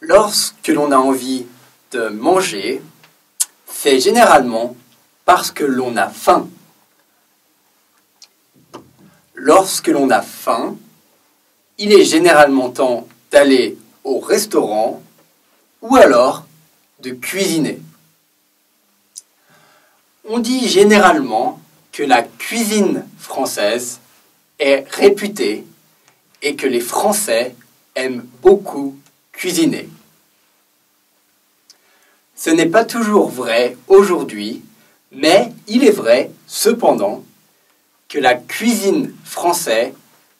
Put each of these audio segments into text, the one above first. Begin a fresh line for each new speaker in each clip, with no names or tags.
Lorsque l'on a envie de manger, c'est généralement parce que l'on a faim. Lorsque l'on a faim, il est généralement temps d'aller au restaurant ou alors de cuisiner. On dit généralement que la cuisine française est réputée et que les Français aiment beaucoup cuisiner. Ce n'est pas toujours vrai aujourd'hui, mais il est vrai cependant que la cuisine française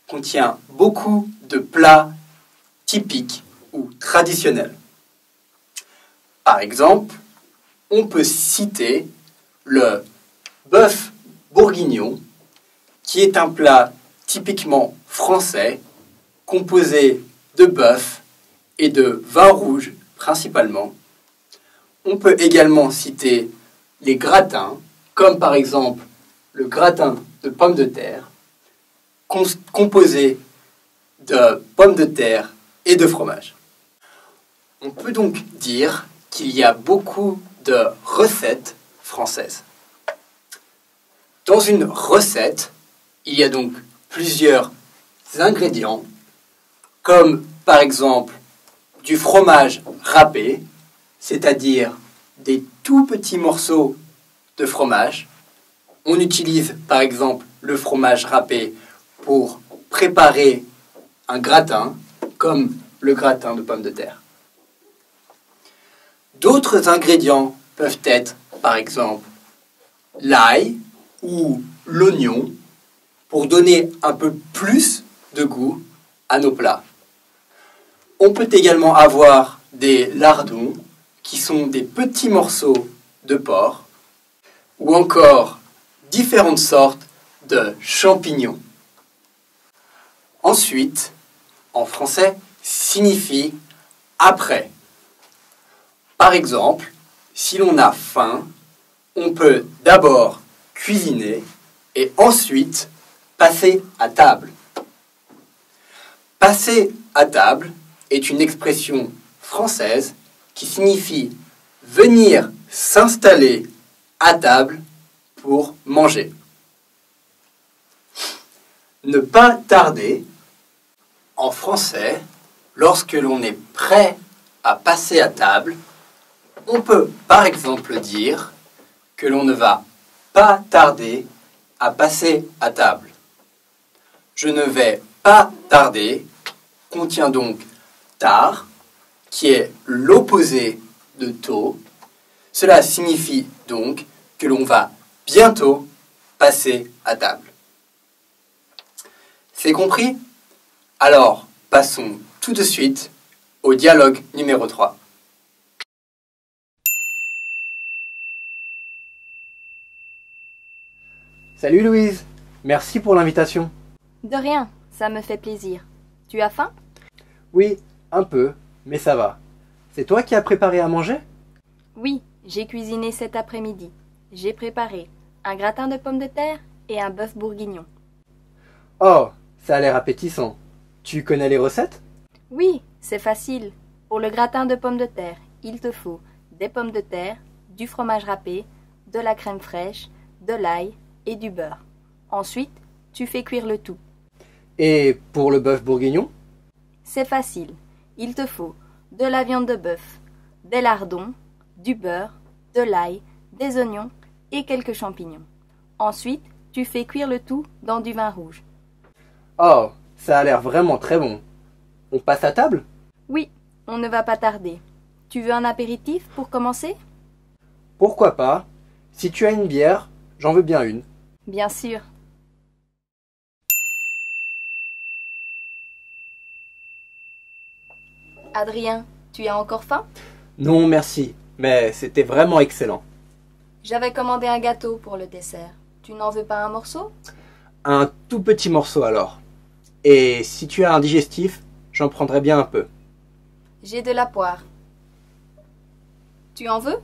contient beaucoup de plats typiques ou traditionnels. Par exemple, on peut citer le bœuf bourguignon, qui est un plat typiquement français, composé de bœuf et de vin rouge principalement. On peut également citer les gratins, comme par exemple le gratin de pommes de terre, composé de pommes de terre et de fromage. On peut donc dire qu'il y a beaucoup de recettes françaises. Dans une recette, il y a donc plusieurs ingrédients, comme par exemple du fromage râpé, c'est-à-dire des tout petits morceaux de fromage. On utilise par exemple le fromage râpé pour préparer un gratin, comme le gratin de pommes de terre. D'autres ingrédients peuvent être par exemple l'ail ou l'oignon pour donner un peu plus de goût à nos plats. On peut également avoir des lardons qui sont des petits morceaux de porc ou encore différentes sortes de champignons. Ensuite, en français, signifie après. Par exemple, si l'on a faim, on peut d'abord cuisiner et ensuite passer à table. Passer à table est une expression française qui signifie venir s'installer à table pour manger. Ne pas tarder, en français, lorsque l'on est prêt à passer à table, on peut par exemple dire que l'on ne va pas tarder à passer à table. Je ne vais pas tarder contient donc tard, qui est l'opposé de tôt. Cela signifie donc que l'on va bientôt passer à table. C'est compris? Alors, passons tout de suite au dialogue numéro 3. Salut Louise, merci pour l'invitation.
De rien, ça me fait plaisir. Tu as faim?
Oui, un peu, mais ça va. C'est toi qui as préparé à manger?
Oui, j'ai cuisiné cet après-midi. J'ai préparé un gratin de pommes de terre et un bœuf bourguignon.
Oh, ça a l'air appétissant. Tu connais les recettes?
Oui, c'est facile. Pour le gratin de pommes de terre, il te faut des pommes de terre, du fromage râpé, de la crème fraîche, de l'ail et du beurre. Ensuite, tu fais cuire le tout.
Et pour le bœuf bourguignon?
C'est facile. Il te faut de la viande de bœuf, des lardons, du beurre, de l'ail, des oignons et quelques champignons. Ensuite, tu fais cuire le tout dans du vin rouge.
Oh, ça a l'air vraiment très bon. On passe à table?
Oui, on ne va pas tarder. Tu veux un apéritif pour commencer?
Pourquoi pas? Si tu as une bière, j'en veux bien une.
Bien sûr. Adrien, tu as encore faim?
Non, merci, mais c'était vraiment excellent.
J'avais commandé un gâteau pour le dessert. Tu n'en veux pas un morceau?
Un tout petit morceau alors. Et si tu as un digestif, j'en prendrai bien un peu.
J'ai de la poire. Tu en veux?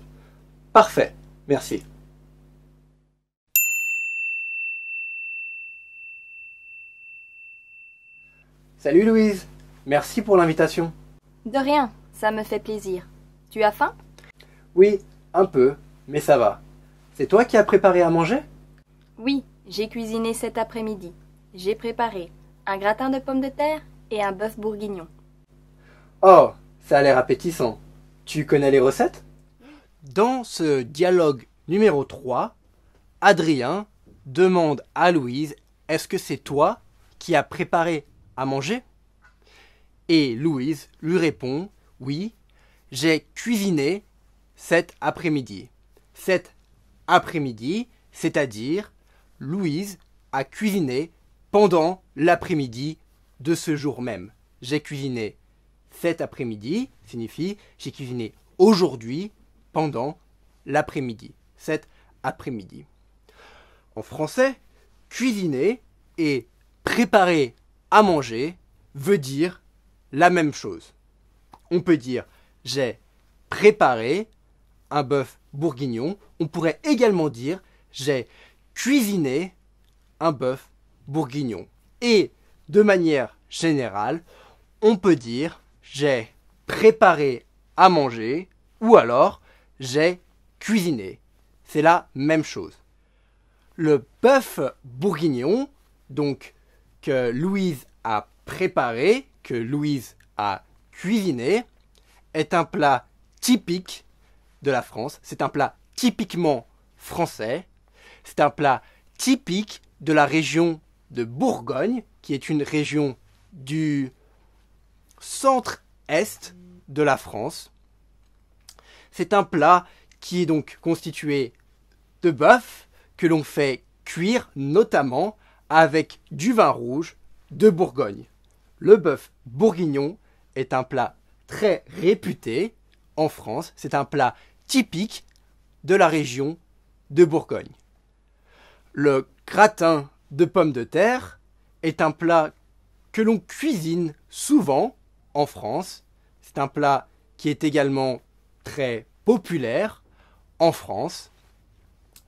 Parfait, merci. Salut Louise, merci pour l'invitation.
De rien, ça me fait plaisir. Tu as faim?
Oui, un peu, mais ça va. C'est toi qui as préparé à manger?
Oui, j'ai cuisiné cet après-midi. J'ai préparé un gratin de pommes de terre et un bœuf bourguignon.
Oh, ça a l'air appétissant. Tu connais les recettes? Dans ce dialogue numéro 3, Adrien demande à Louise, est-ce que c'est toi qui as préparé à manger? Et Louise lui répond, oui, j'ai cuisiné cet après-midi. Cet après-midi, c'est-à-dire Louise a cuisiné pendant l'après-midi de ce jour même. J'ai cuisiné cet après-midi, signifie j'ai cuisiné aujourd'hui pendant l'après-midi. Cet après-midi. En français, cuisiner et préparer à manger veut dire la même chose. On peut dire j'ai préparé un bœuf bourguignon. On pourrait également dire j'ai cuisiné un bœuf bourguignon. Et de manière générale, on peut dire j'ai préparé à manger ou alors j'ai cuisiné. C'est la même chose. Le bœuf bourguignon, donc que Louise a préparé, que Louise a cuisiné, est un plat typique de la France. C'est un plat typiquement français. C'est un plat typique de la région de Bourgogne, qui est une région du centre-est de la France. C'est un plat qui est donc constitué de bœuf que l'on fait cuire notamment avec du vin rouge de Bourgogne. Le bœuf bourguignon est un plat très réputé en France. C'est un plat typique de la région de Bourgogne. Le gratin de pommes de terre est un plat que l'on cuisine souvent en France. C'est un plat qui est également très populaire en France.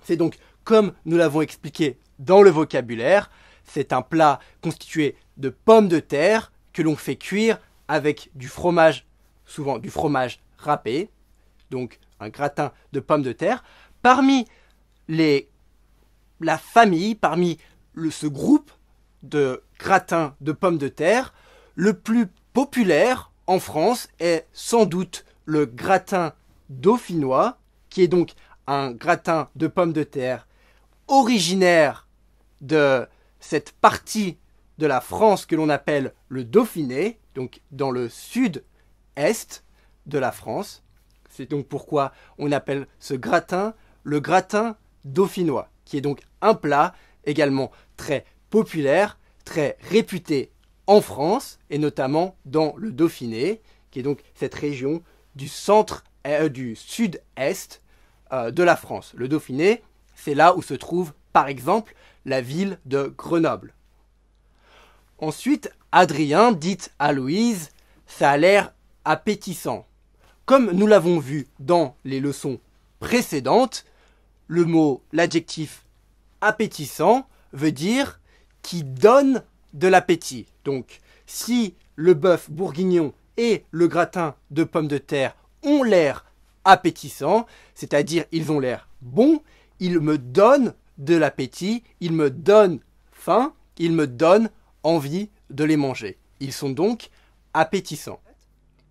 C'est donc, comme nous l'avons expliqué dans le vocabulaire, c'est un plat constitué de pommes de terre que l'on fait cuire avec du fromage, souvent du fromage râpé, donc un gratin de pommes de terre. Parmi la famille, parmi ce groupe de gratins de pommes de terre, le plus populaire en France est sans doute le gratin dauphinois, qui est donc un gratin de pommes de terre originaire de cette partie de la France que l'on appelle le Dauphiné, donc dans le sud-est de la France. C'est donc pourquoi on appelle ce gratin le gratin dauphinois, qui est donc un plat également très populaire, très réputé en France, et notamment dans le Dauphiné, qui est donc cette région du sud-est de la France. Le Dauphiné, c'est là où se trouve, par exemple, la ville de Grenoble. Ensuite, Adrien dit à Louise, ça a l'air appétissant. Comme nous l'avons vu dans les leçons précédentes, l'adjectif appétissant veut dire qui donne de l'appétit. Donc, si le bœuf bourguignon et le gratin de pommes de terre ont l'air appétissants, c'est-à-dire ils ont l'air bons, ils me donnent de l'appétit, ils me donnent faim, ils me donnent envie de les manger. Ils sont donc appétissants.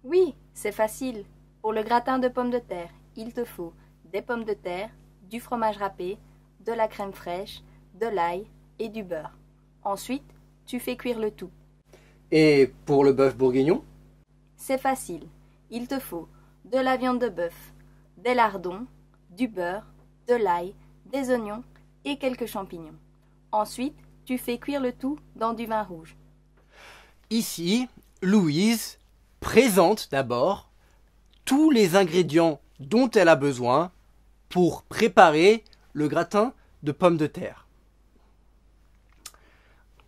Oui, c'est facile. Pour le gratin de pommes de terre, il te faut des pommes de terre, du fromage râpé, de la crème fraîche, de l'ail et du beurre. Ensuite, tu fais cuire le tout.
Et pour le bœuf bourguignon?
C'est facile. Il te faut de la viande de bœuf, des lardons, du beurre, de l'ail, des oignons et quelques champignons. Ensuite, tu fais cuire le tout dans du vin rouge.
Ici, Louise présente d'abord tous les ingrédients dont elle a besoin pour préparer le gratin de pommes de terre.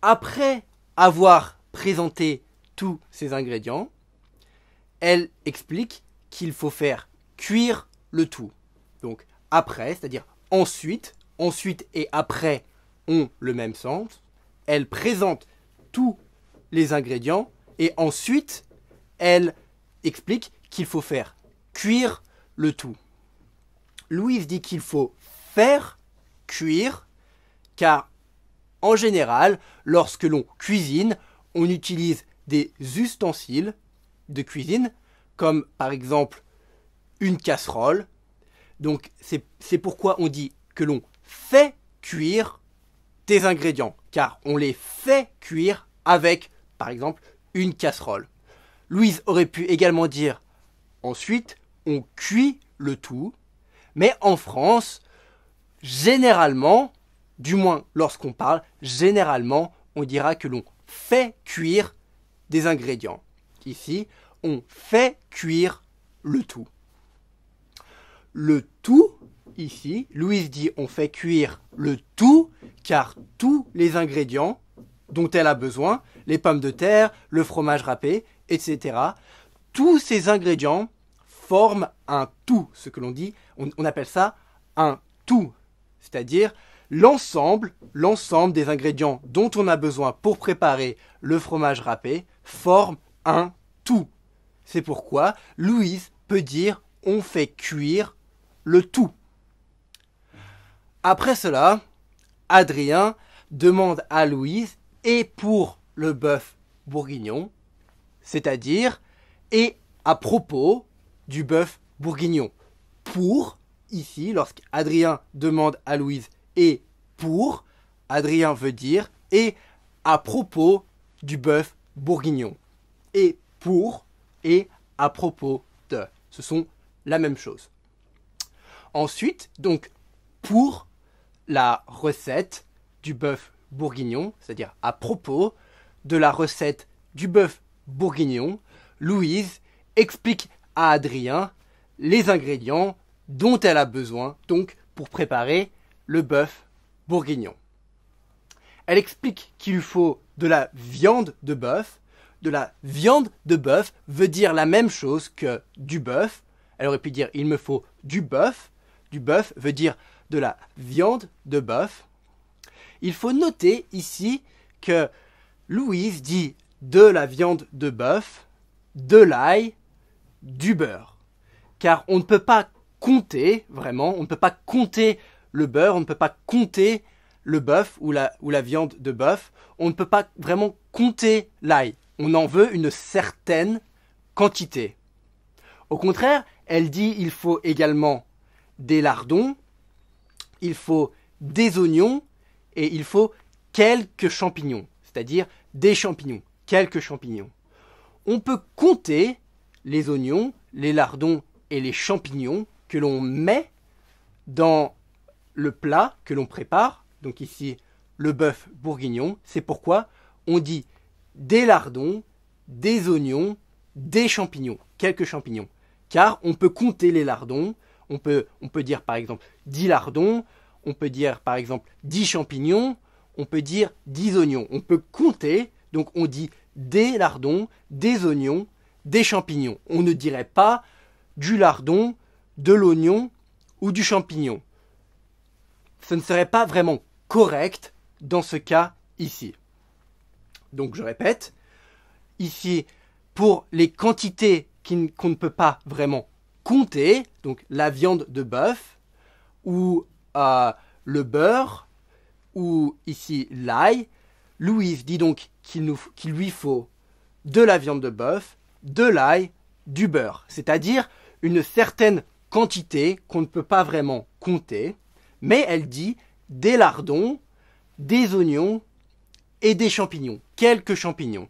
Après avoir présenté tous ces ingrédients, elle explique qu'il faut faire cuire le tout. Donc après, c'est-à-dire ensuite et après ont le même sens. Elle présente tous les ingrédients et ensuite elle explique qu'il faut faire cuire le tout. Louise dit qu'il faut faire cuire, car en général, lorsque l'on cuisine, on utilise des ustensiles de cuisine, comme par exemple une casserole. Donc c'est pourquoi on dit que l'on fait cuire des ingrédients, car on les fait cuire avec, par exemple, une casserole. Louise aurait pu également dire ensuite, on cuit le tout, mais en France, généralement, du moins lorsqu'on parle, généralement, on dira que l'on fait cuire des ingrédients. Ici, on fait cuire le tout. Le tout, ici, Louise dit on fait cuire le tout, car tous les ingrédients dont elle a besoin, les pommes de terre, le fromage râpé, etc., tous ces ingrédients forment un tout, ce que l'on dit, on appelle ça un tout, c'est-à-dire l'ensemble des ingrédients dont on a besoin pour préparer le fromage râpé forme un tout. C'est pourquoi Louise peut dire on fait cuire le tout. Après cela, Adrien demande à Louise et pour le bœuf bourguignon, c'est-à-dire et à propos du bœuf bourguignon. Pour, ici, lorsqu'Adrien demande à Louise et pour, Adrien veut dire et à propos du bœuf bourguignon. Et pour et à propos de. Ce sont la même chose. Ensuite, donc, pour la recette du bœuf bourguignon, c'est-à-dire à propos de la recette du bœuf bourguignon, Louise explique à Adrien les ingrédients dont elle a besoin donc pour préparer le bœuf bourguignon. Elle explique qu'il lui faut de la viande de bœuf. De la viande de bœuf veut dire la même chose que du bœuf. Elle aurait pu dire il me faut du bœuf. Du bœuf veut dire de la viande de bœuf. Il faut noter ici que Louise dit de la viande de bœuf, de l'ail, du beurre. Car on ne peut pas compter, vraiment, on ne peut pas compter le beurre, on ne peut pas compter le bœuf ou la viande de bœuf, on ne peut pas vraiment compter l'ail. On en veut une certaine quantité. Au contraire, elle dit il faut également des lardons, il faut des oignons et il faut quelques champignons, c'est-à-dire des champignons, quelques champignons. On peut compter les oignons, les lardons et les champignons que l'on met dans le plat que l'on prépare, donc ici le bœuf bourguignon. C'est pourquoi on dit des lardons, des oignons, des champignons, quelques champignons. Car on peut compter les lardons, on peut dire par exemple 10 lardons, on peut dire par exemple 10 champignons, on peut dire 10 oignons. On peut compter, donc on dit des lardons, des oignons, des champignons. On ne dirait pas du lardon, de l'oignon ou du champignon. Ce ne serait pas vraiment correct dans ce cas ici. Donc je répète, ici pour les quantités qu'on ne peut pas vraiment compter, donc la viande de bœuf ou le beurre ou ici l'ail, Louise dit donc qu'il lui faut de la viande de bœuf, de l'ail, du beurre, c'est-à-dire une certaine quantité qu'on ne peut pas vraiment compter, mais elle dit des lardons, des oignons et des champignons, quelques champignons.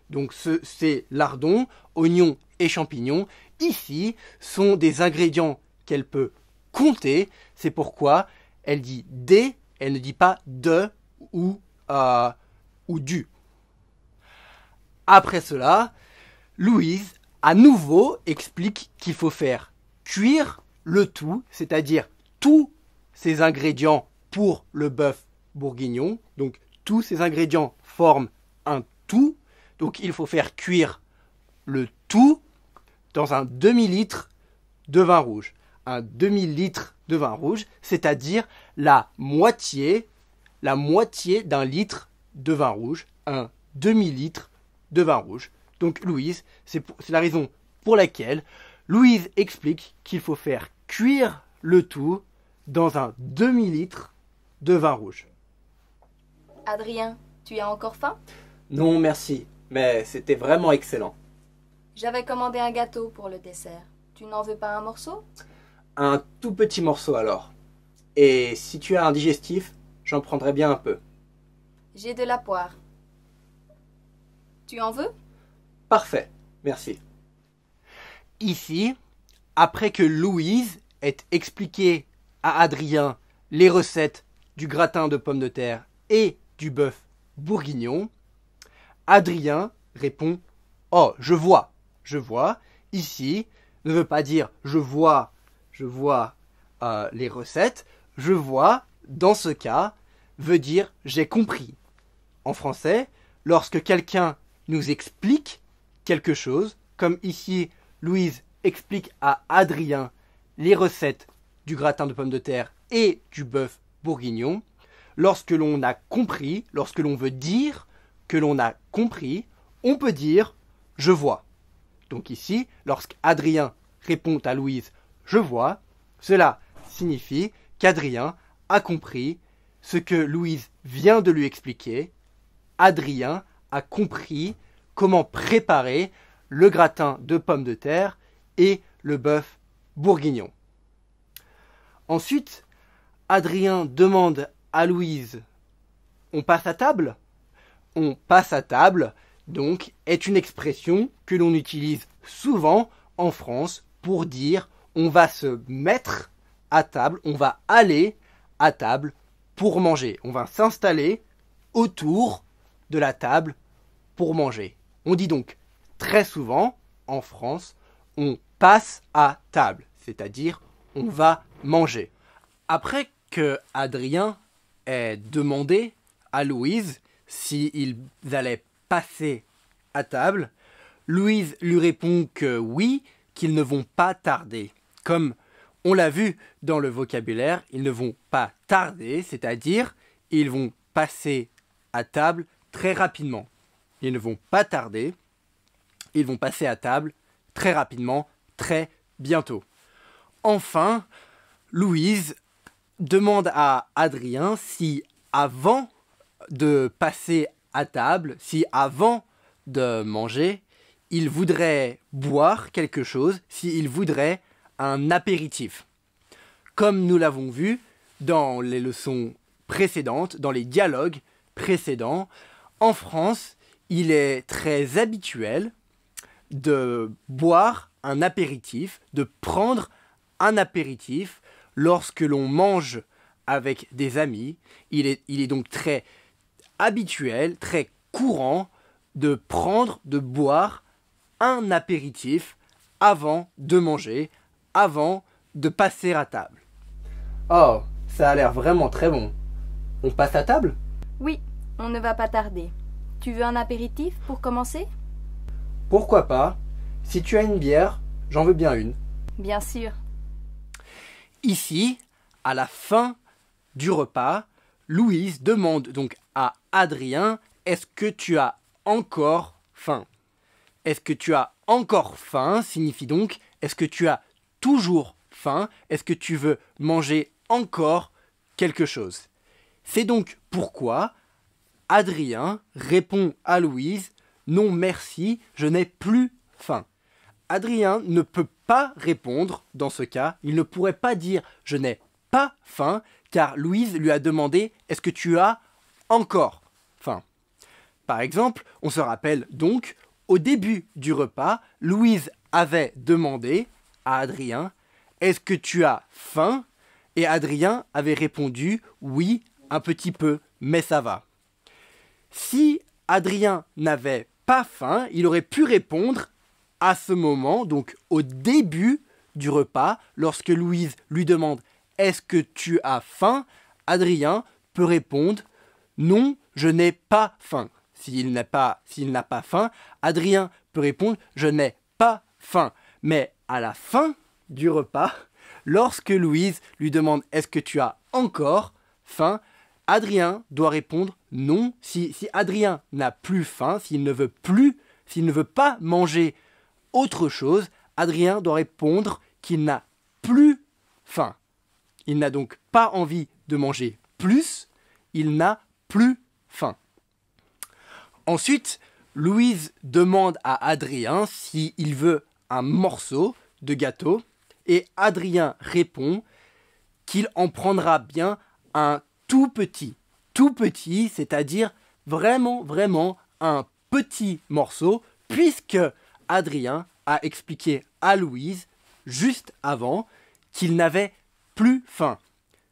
Donc ces lardons, oignons et champignons, ici, sont des ingrédients qu'elle peut compter. C'est pourquoi elle dit des, elle ne dit pas de ou du. Après cela, Louise, à nouveau, explique qu'il faut faire cuire le tout, c'est-à-dire tous ces ingrédients pour le bœuf bourguignon. Donc tous ces ingrédients forment un tout. Donc il faut faire cuire le tout dans un demi-litre de vin rouge. Un demi-litre de vin rouge, c'est-à-dire la moitié d'un litre de vin rouge, un demi-litre de vin rouge. Donc Louise, c'est la raison pour laquelle Louise explique qu'il faut faire cuire le tout dans un demi-litre de vin rouge.
Adrien, tu as encore faim?
Non, merci, mais c'était vraiment excellent.
J'avais commandé un gâteau pour le dessert. Tu n'en veux pas un morceau?
Un tout petit morceau alors. Et si tu as un digestif, j'en prendrai bien un peu.
J'ai de la poire. Tu en veux?
Parfait, merci. Ici, après que Louise ait expliqué à Adrien les recettes du gratin de pommes de terre et du bœuf bourguignon, Adrien répond « Oh, je vois. Ici, ne veut pas dire « je vois les recettes ». Je vois, dans ce cas, veut dire « j'ai compris ». En français, lorsque quelqu'un nous explique quelque chose, comme ici, Louise explique à Adrien les recettes du gratin de pommes de terre et du bœuf bourguignon, lorsque l'on a compris, lorsque l'on veut dire que l'on a compris, on peut dire « je vois ». Donc ici, lorsqu'Adrien répond à Louise « je vois », cela signifie qu'Adrien a compris ce que Louise vient de lui expliquer. Adrien a compris comment préparer le gratin de pommes de terre et le bœuf bourguignon. Ensuite, Adrien demande à Louise « on passe à table ?» On passe à table, donc, est une expression que l'on utilise souvent en France pour dire on va se mettre à table, on va aller à table pour manger. On va s'installer autour de la table pour manger. On dit donc très souvent en France, on passe à table, c'est-à-dire on va manger. Après que Adrien ait demandé à Louise s'ils allaient passer à table, Louise lui répond que oui, qu'ils ne vont pas tarder. Comme on l'a vu dans le vocabulaire, ils ne vont pas tarder, c'est-à-dire ils vont passer à table très rapidement. Ils ne vont pas tarder, ils vont passer à table très rapidement, très bientôt. Enfin, Louise demande à Adrien si avant de passer à table, si avant de manger, il voudrait boire quelque chose, s'il voudrait un apéritif. Comme nous l'avons vu dans les leçons précédentes, dans les dialogues précédents, en France, il est très habituel de boire un apéritif, de prendre un apéritif lorsque l'on mange avec des amis. Il est donc très habituel, très courant de prendre, de boire un apéritif avant de manger, avant de passer à table. Oh, ça a l'air vraiment très bon. On passe à table?
Oui, on ne va pas tarder. Tu veux un apéritif pour commencer?
Pourquoi pas? Si tu as une bière, j'en veux bien une.
Bien sûr.
Ici, à la fin du repas, Louise demande donc à Adrien, est-ce que tu as encore faim? Est-ce que tu as encore faim signifie donc, est-ce que tu as toujours faim? Est-ce que tu veux manger encore quelque chose? C'est donc pourquoi Adrien répond à Louise, non merci, je n'ai plus faim. Adrien ne peut pas répondre dans ce cas, il ne pourrait pas dire je n'ai pas faim, car Louise lui a demandé est-ce que tu as encore faim? Par exemple, on se rappelle donc, au début du repas, Louise avait demandé à Adrien est-ce que tu as faim? Et Adrien avait répondu oui, un petit peu, mais ça va. Si Adrien n'avait pas faim, il aurait pu répondre à ce moment, donc au début du repas, lorsque Louise lui demande « Est-ce que tu as faim ?» Adrien peut répondre « Non, je n'ai pas faim ». S'il n'a pas faim, Adrien peut répondre « Je n'ai pas faim ». Mais à la fin du repas, lorsque Louise lui demande « Est-ce que tu as encore faim ?» Adrien doit répondre « Non ». Si Adrien n'a plus faim, s'il ne veut pas manger autre chose, Adrien doit répondre qu'il n'a plus faim. Il n'a donc pas envie de manger plus, il n'a plus faim. Ensuite, Louise demande à Adrien s'il veut un morceau de gâteau et Adrien répond qu'il en prendra bien un tout petit, c'est-à-dire vraiment un petit morceau, puisque Adrien a expliqué à Louise juste avant qu'il n'avait plus faim.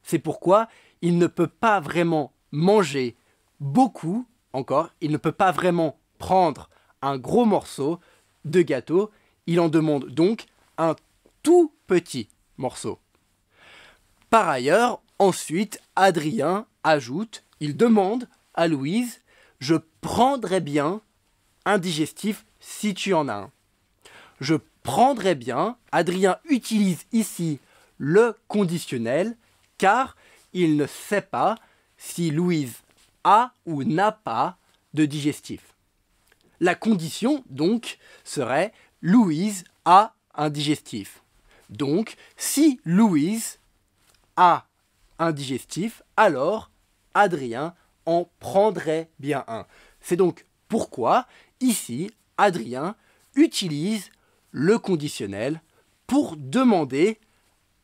C'est pourquoi il ne peut pas vraiment manger beaucoup encore, il ne peut pas vraiment prendre un gros morceau de gâteau, il en demande donc un tout petit morceau. Par ailleurs, ensuite, Adrien ajoute, il demande à Louise, je prendrais bien un digestif si tu en as un. Je prendrais bien, Adrien utilise ici le conditionnel car il ne sait pas si Louise a ou n'a pas de digestif. La condition donc serait Louise a un digestif. Donc si Louise a un digestif, alors Adrien en prendrait bien un. C'est donc pourquoi ici Adrien utilise le conditionnel pour demander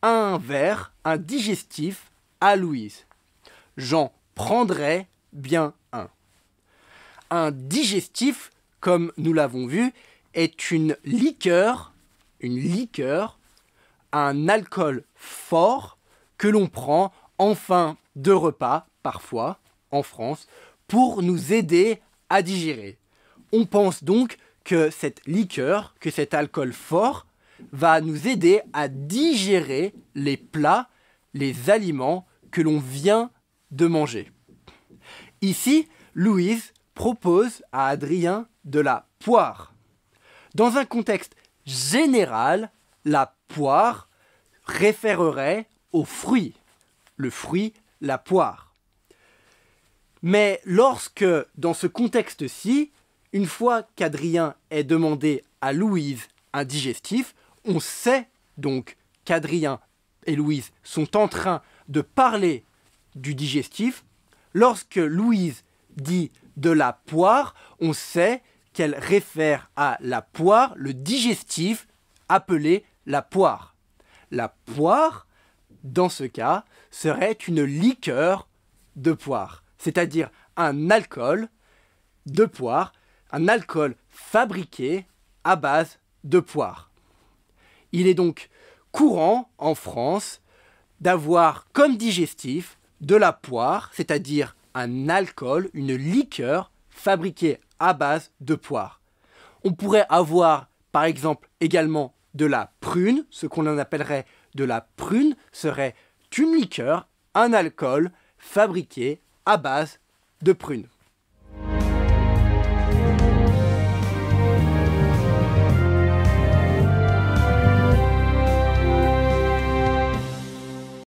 un verre, un digestif à Louise. J'en prendrais bien un. Un digestif, comme nous l'avons vu, est une liqueur, un alcool fort que l'on prend en fin de repas, parfois, en France, pour nous aider à digérer. On pense donc que cette liqueur, que cet alcool fort, va nous aider à digérer les plats, les aliments que l'on vient de manger. Ici, Louise propose à Adrien de la poire. Dans un contexte général, la poire référerait au fruit. Le fruit, la poire. Mais lorsque, dans ce contexte-ci, une fois qu'Adrien ait demandé à Louise un digestif, on sait donc qu'Adrien et Louise sont en train de parler du digestif. Lorsque Louise dit de la poire, on sait qu'elle réfère à la poire, le digestif appelé la poire. La poire, dans ce cas, serait une liqueur de poire, c'est-à-dire un alcool de poire, un alcool fabriqué à base de poire. Il est donc courant en France d'avoir comme digestif de la poire, c'est-à-dire un alcool, une liqueur fabriquée à base de poire. On pourrait avoir par exemple également de la prune, ce qu'on en appellerait de la prune serait une liqueur, un alcool fabriqué à base de prune.